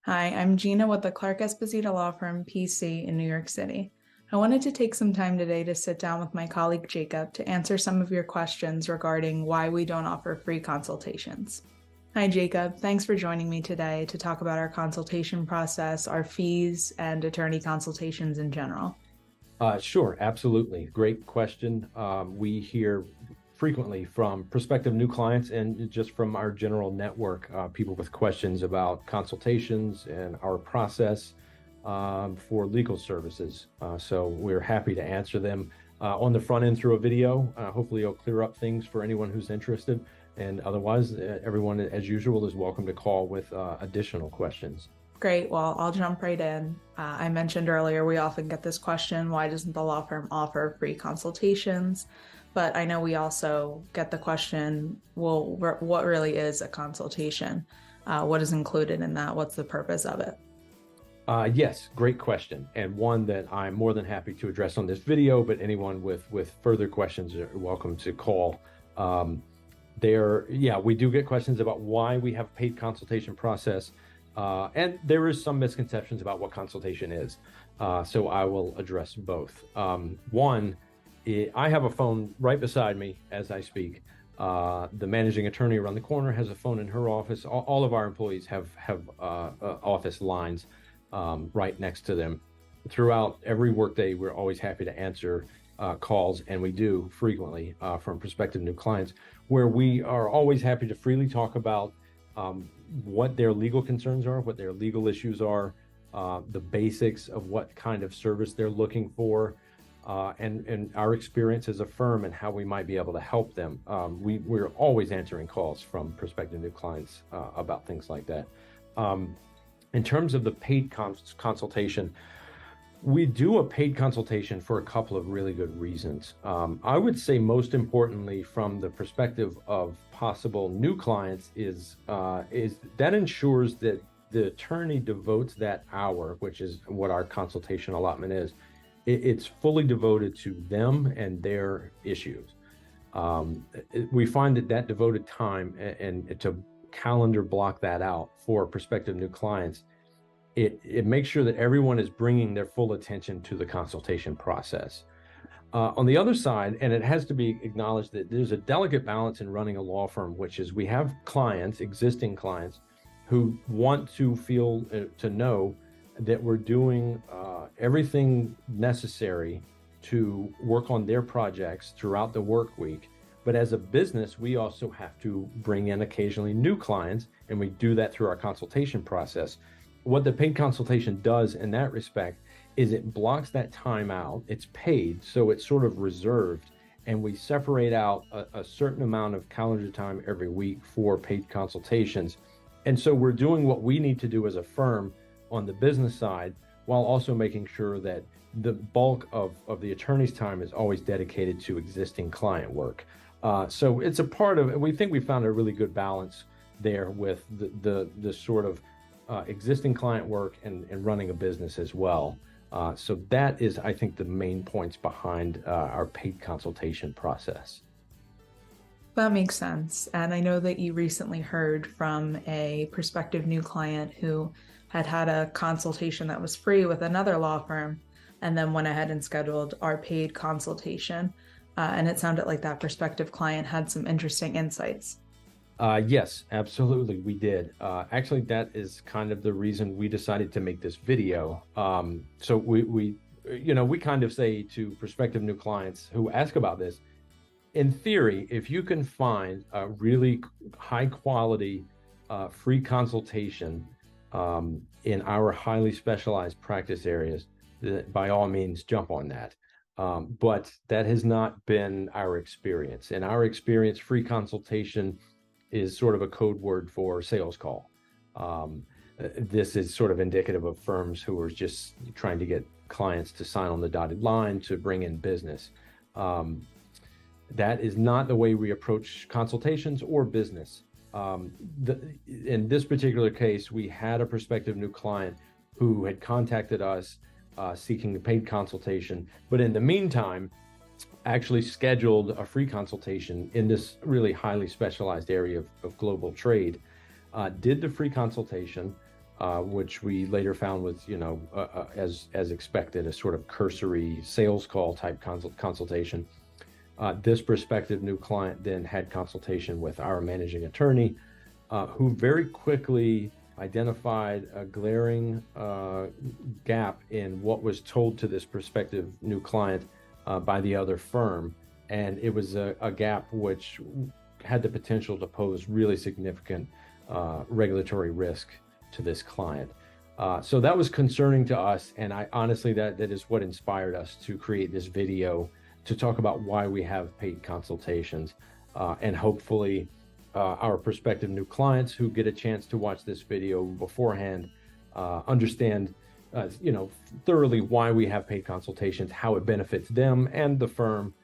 Hi, I'm Gina with the Clark-Esposito law firm PC in New York City. I wanted to take some time today to sit down with my colleague Jacob to answer some of your questions regarding why we don't offer free consultations. Hi, Jacob. Thanks for joining me today to talk about our consultation process, our fees, and attorney consultations in general. Sure, absolutely. Great question. We hear frequently from prospective new clients and just from our general network, people with questions about consultations and our process for legal services. So we're happy to answer them on the front end through a video. Hopefully it'll clear up things for anyone who's interested. And otherwise, everyone, as usual, is welcome to call with additional questions. Great. Well, I'll jump right in. I mentioned earlier, we often get this question, why doesn't the law firm offer free consultations? But I know we also get the question, well, what really is a consultation? What is included in that? What's the purpose of it? Yes, great question, and one that I'm more than happy to address on this video, but anyone with further questions are welcome to call. We do get questions about why we have a paid consultation process. And there is some misconceptions about what consultation is. So I will address both. One, I have a phone right beside me as I speak. The managing attorney around the corner has a phone in her office. All of our employees have office lines right next to them. Throughout every workday, we're always happy to answer calls, and we do frequently from prospective new clients, where we are always happy to freely talk about what their legal concerns are, what their legal issues are, the basics of what kind of service they're looking for, and our experience as a firm and how we might be able to help them. We're always answering calls from prospective new clients about things like that. In terms of the paid consultation, we do a paid consultation for a couple of really good reasons. I would say most importantly, from the perspective of possible new clients, is that ensures that the attorney devotes that hour, which is what our consultation allotment is. It's fully devoted to them and their issues. We find that devoted time and to calendar block that out for prospective new clients, it makes sure that everyone is bringing their full attention to the consultation process. On the other side, and it has to be acknowledged that there's a delicate balance in running a law firm, which is we have clients, existing clients, who want to feel, to know that we're doing everything necessary to work on their projects throughout the work week. But as a business, we also have to bring in occasionally new clients, and we do that through our consultation process. What the paid consultation does in that respect is it blocks that time out. It's paid, so it's sort of reserved, and we separate out a certain amount of calendar time every week for paid consultations. And so we're doing what we need to do as a firm on the business side, while also making sure that the bulk of the attorney's time is always dedicated to existing client work. So it's a part of, we think we found a really good balance there with the sort of existing client work and running a business as well. So that is, I think, the main points behind our paid consultation process. That makes sense. And I know that you recently heard from a prospective new client who had a consultation that was free with another law firm and then went ahead and scheduled our paid consultation. And it sounded like that prospective client had some interesting insights. Yes, absolutely, we did. Actually, that is kind of the reason we decided to make this video. So we kind of say to prospective new clients who ask about this, in theory, if you can find a really high quality free consultation in our highly specialized practice areas, by all means, jump on that. But that has not been our experience. In our experience, free consultation is sort of a code word for sales call. This is sort of indicative of firms who are just trying to get clients to sign on the dotted line to bring in business. That is not the way we approach consultations or business. In this particular case, we had a prospective new client who had contacted us seeking a paid consultation, but in the meantime, actually scheduled a free consultation in this really highly specialized area of global trade, did the free consultation, which we later found was, as expected, a sort of cursory sales call type consultation. This prospective new client then had consultation with our managing attorney, who very quickly identified a glaring gap in what was told to this prospective new client by the other firm. And it was a gap which had the potential to pose really significant regulatory risk to this client. So that was concerning to us. And I honestly, that is what inspired us to create this video to talk about why we have paid consultations. And hopefully our prospective new clients who get a chance to watch this video beforehand understand thoroughly why we have paid consultations, how it benefits them and the firm,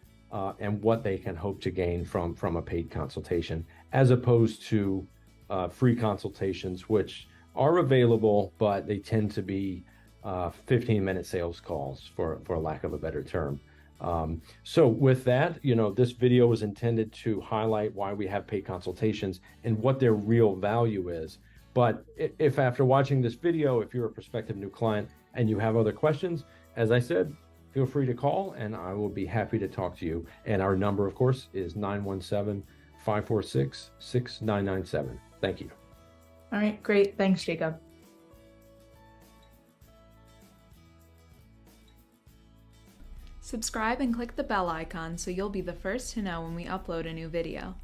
and what they can hope to gain from a paid consultation, as opposed to free consultations, which are available, but they tend to be 15-minute sales calls, for lack of a better term. So with that, this video is intended to highlight why we have paid consultations and what their real value is. But if after watching this video, if you're a prospective new client and you have other questions, as I said, feel free to call and I will be happy to talk to you. And our number, of course, is 917-546-6997. Thank you. All right, great. Thanks, Jacob. Subscribe and click the bell icon so you'll be the first to know when we upload a new video.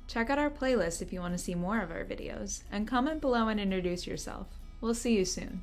Check out our playlist if you want to see more of our videos, and comment below and introduce yourself. We'll see you soon.